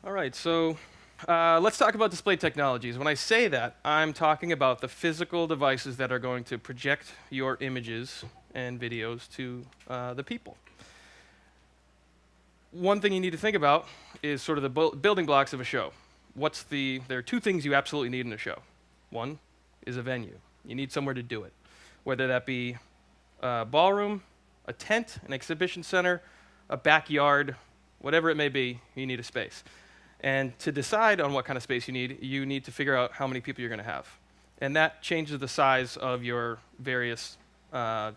All right, so let's talk about display technologies. When I say that, I'm talking about the physical devices that are going to project your images and videos to the people. One thing you need to think about is sort of the building blocks of a show. There are two things you absolutely need in a show. One is a venue. You need somewhere to do it, whether that be a ballroom, a tent, an exhibition center, a backyard, whatever it may be, you need a space. And to decide on what kind of space you need to figure out how many people you're going to have. And that changes the size of your various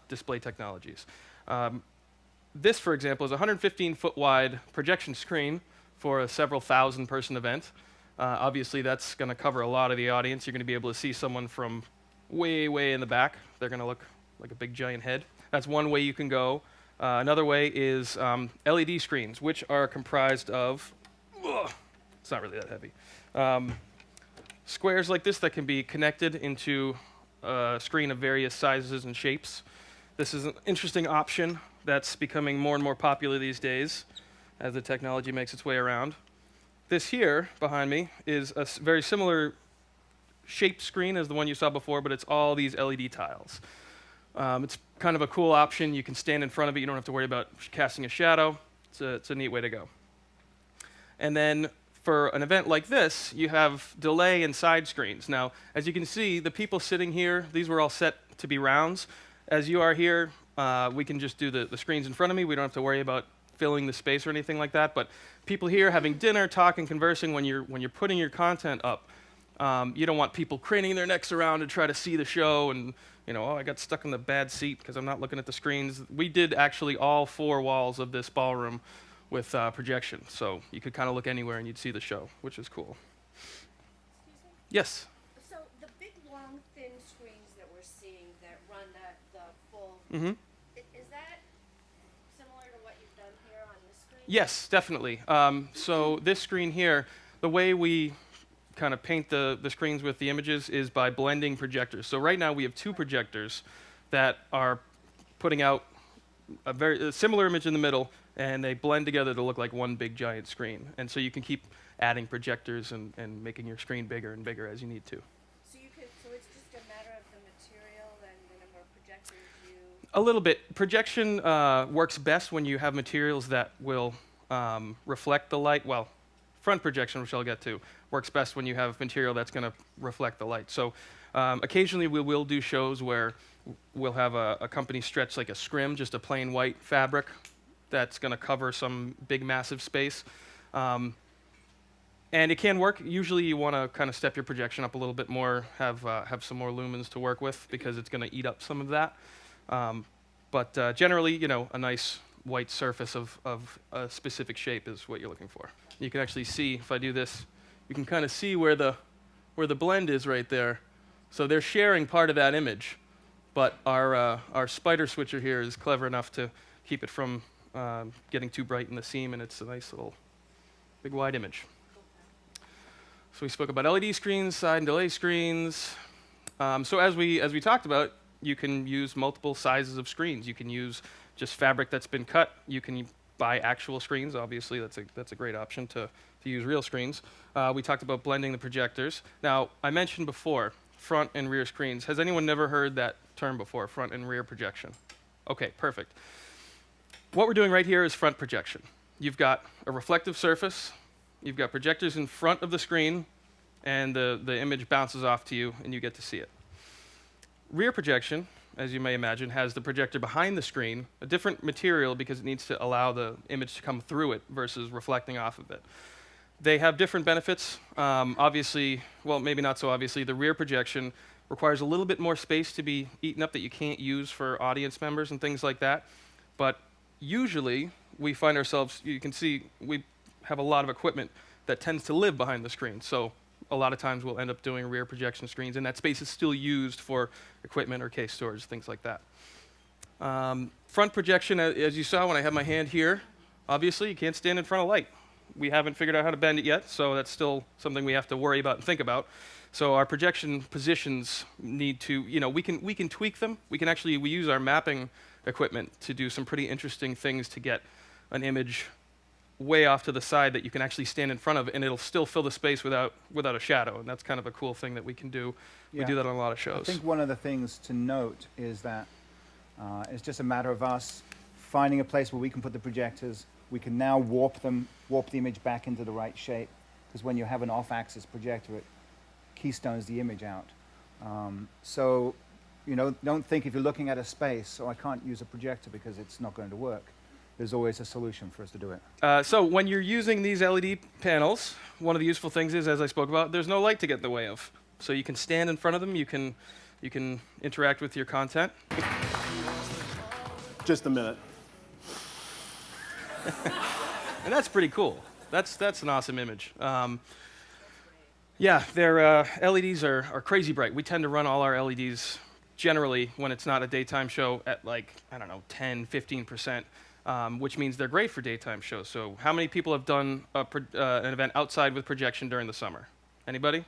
display technologies. This, for example, is a 115-foot wide projection screen for a several thousand person event. Obviously, that's going to cover a lot of the audience. You're going to be able to see someone from way, way in the back. They're going to look like a big giant head. That's one way you can go. Another way is LED screens, which are comprised of, it's not really that heavy, squares like this that can be connected into a screen of various sizes and shapes. This is an interesting option that's becoming more and more popular these days as the technology makes its way around. This here behind me is a very similar shaped screen as the one you saw before, but it's all these LED tiles. It's kind of a cool option. You can stand in front of it. You don't have to worry about casting a shadow. It's a neat way to go. And then for an event like this, you have delay and side screens. Now, as you can see, the people sitting here, these were all set to be rounds. As you are here, we can just do the screens in front of me. We don't have to worry about filling the space or anything like that. But people here having dinner, talking, conversing, when you're putting your content up, you don't want people craning their necks around to try to see the show and, oh, I got stuck in the bad seat because I'm not looking at the screens. We did actually all 4 walls of this ballroom with projection. So you could kind of look anywhere and you'd see the show, which is cool. Excuse me? Yes? So the big, long, thin screens that we're seeing that run the full, Mm-hmm. is that similar to what you've done here on this screen? Yes, definitely. So this screen here, the way we kind of paint the screens with the images is by blending projectors. So right now we have 2 projectors that are putting out a very similar image in the middle, and they blend together to look like one big giant screen. And so you can keep adding projectors and making your screen bigger and bigger as you need to. So it's just a matter of the material and the number of projectors you... A little bit. Projection works best when you have materials that will reflect the light. Well, front projection, which I'll get to, works best when you have material that's going to reflect the light. So occasionally we will do shows where we'll have a company stretch like a scrim, just a plain white fabric that's going to cover some big massive space. And it can work. Usually you want to kind of step your projection up a little bit more, have some more lumens to work with because it's going to eat up some of that. But generally, a nice white surface of a specific shape is what you're looking for. You can actually see, if I do this, you can kind of see where the blend is right there. So they're sharing part of that image, but our spider switcher here is clever enough to keep it from getting too bright in the seam, and it's a nice little big wide image. So we spoke about LED screens, side and delay screens. So as we talked about, you can use multiple sizes of screens. You can use just fabric that's been cut. You can buy actual screens. Obviously, that's a great option to use real screens. We talked about blending the projectors. Now, I mentioned before front and rear screens. Has anyone never heard that term before, front and rear projection? Okay, perfect. What we're doing right here is front projection. You've got a reflective surface. You've got projectors in front of the screen, and the image bounces off to you, and you get to see it. Rear projection, as you may imagine, has the projector behind the screen, a different material because it needs to allow the image to come through it versus reflecting off of it. They have different benefits. Obviously, well, maybe not so obviously, the rear projection requires a little bit more space to be eaten up that you can't use for audience members and things like that. But usually, we find ourselves, you can see, we have a lot of equipment that tends to live behind the screen. So a lot of times we'll end up doing rear projection screens, and that space is still used for equipment or case storage, things like that. Front projection, as you saw when I have my hand here, obviously you can't stand in front of light. We haven't figured out how to bend it yet, so that's still something we have to worry about and think about. So our projection positions need to, we can tweak them. We use our mapping equipment to do some pretty interesting things to get an image way off to the side that you can actually stand in front of, and it'll still fill the space without a shadow. And that's kind of a cool thing that we can do. We Yeah. do that on a lot of I shows. think one of the things to note is that it's just a matter of us finding a place where we can put the projectors. We can now warp the image back into the right shape, because when you have an off-axis projector, it keystones the image out. So, you know, don't think if you're looking at a space, oh, I can't use a projector because it's not going to work. There's always a solution for us to do it. So when you're using these LED panels, one of the useful things is, as I spoke about, there's no light to get in the way of. So you can stand in front of them. You can interact with your content. Just a minute. And that's pretty cool. That's an awesome image. Yeah, their LEDs are crazy bright. We tend to run all our LEDs generally when it's not a daytime show at like, I don't know, 10, 15%, which means they're great for daytime shows. So how many people have done an event outside with projection during the summer? Anybody?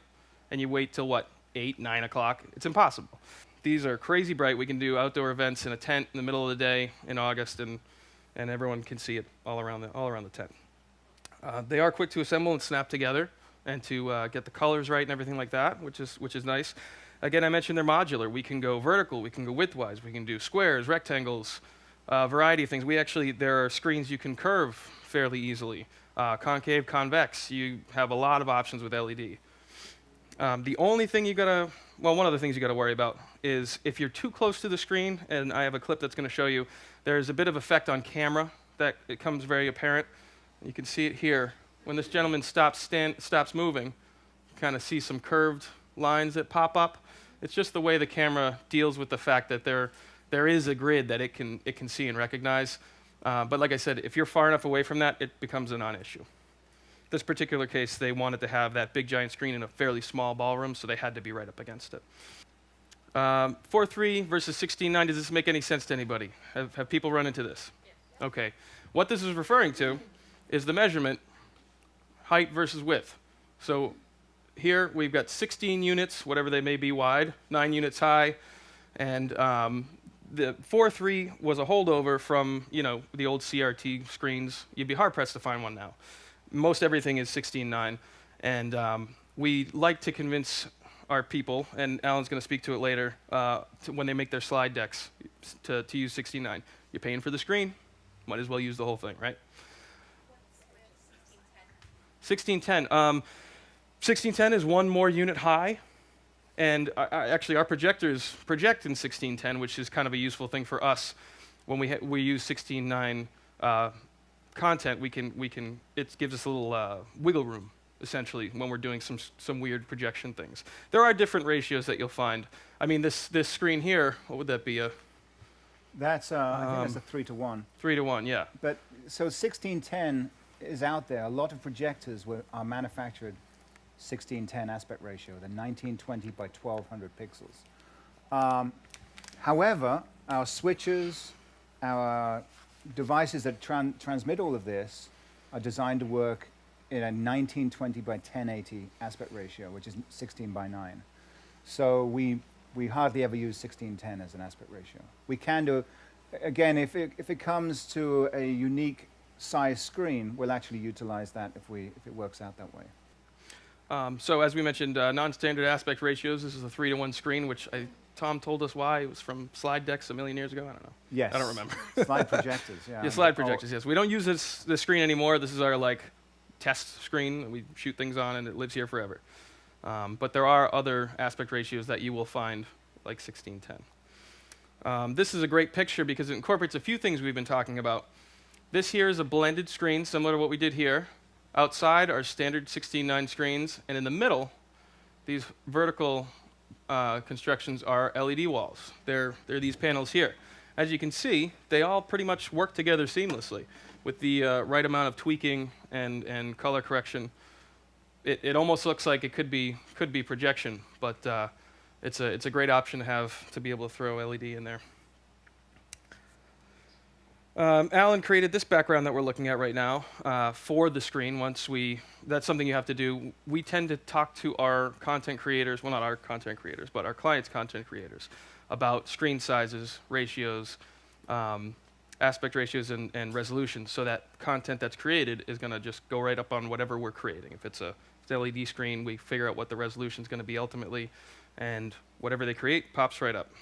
And you wait till what, 8, 9 o'clock? It's impossible. These are crazy bright. We can do outdoor events in a tent in the middle of the day in August, and everyone can see it all around the tent. They are quick to assemble and snap together, and to get the colors right and everything like that, which is nice. Again, I mentioned they're modular. We can go vertical, we can go widthwise, we can do squares, rectangles, variety of things. There are screens you can curve fairly easily. Concave, convex, you have a lot of options with LED. The only thing one of the things you gotta worry about is if you're too close to the screen, and I have a clip that's gonna show you, there's a bit of effect on camera that it comes very apparent. You can see it here. When this gentleman stops moving, you kind of see some curved lines that pop up. It's just the way the camera deals with the fact that there is a grid that it can see and recognize. But like I said, if you're far enough away from that, it becomes a non-issue. This particular case, they wanted to have that big giant screen in a fairly small ballroom, so they had to be right up against it. 4:3 versus 16:9. Does this make any sense to anybody? Have people run into this? Yeah. Okay. What this is referring to is the measurement, height versus width. So here we've got 16 units, whatever they may be wide, 9 units high, and the 4:3 was a holdover from the old CRT screens. You'd be hard pressed to find one now. Most everything is 16:9, and we like to convince our people, and Alan's going to speak to it later, when they make their slide decks to use 16:9. You're paying for the screen, might as well use the whole thing, right? 1610. 1610 is one more unit high, and actually our projectors project in 1610, which is kind of a useful thing for us. When we use 16:9 content, it gives us a little wiggle room, essentially, when we're doing some weird projection things. There are different ratios that you'll find. I mean, this screen here, what would that be? That's I think that's a 3-to-1. 3-to-1, yeah. But so 1610 is out there. A lot of projectors are manufactured 1610 aspect ratio, the 1920 by 1200 pixels. However, our switches, our devices that transmit all of this are designed to work in a 1920 by 1080 aspect ratio, which is 16 by 9. So we hardly ever use 1610 as an aspect ratio. We can do, again, if it comes to a unique size screen, we'll actually utilize that if it works out that way. So as we mentioned, non-standard aspect ratios. This is a 3-to-1 screen, which Tom told us why. It was from slide decks a million years ago. I don't know. Yes. I don't remember. Slide projectors, yeah. Yeah, slide projectors, yes. We don't use this screen anymore. This is our test screen that we shoot things on, and it lives here forever. But there are other aspect ratios that you will find, like 1610. This is a great picture because it incorporates a few things we've been talking about. This here is a blended screen, similar to what we did here. Outside are standard 16:9 screens, and in the middle, these vertical constructions are LED walls. They're these panels here. As you can see, they all pretty much work together seamlessly with the right amount of tweaking and color correction. It almost looks like it could be projection, but it's a great option to have to be able to throw LED in there. Alan created this background that we're looking at right now for the screen. That's something you have to do. We tend to talk to our content creators, well, not our content creators, but our clients' content creators, about screen sizes, ratios, aspect ratios and resolutions, so that content that's created is going to just go right up on whatever we're creating. If it's a LED screen, we figure out what the resolution is going to be ultimately, and whatever they create pops right up.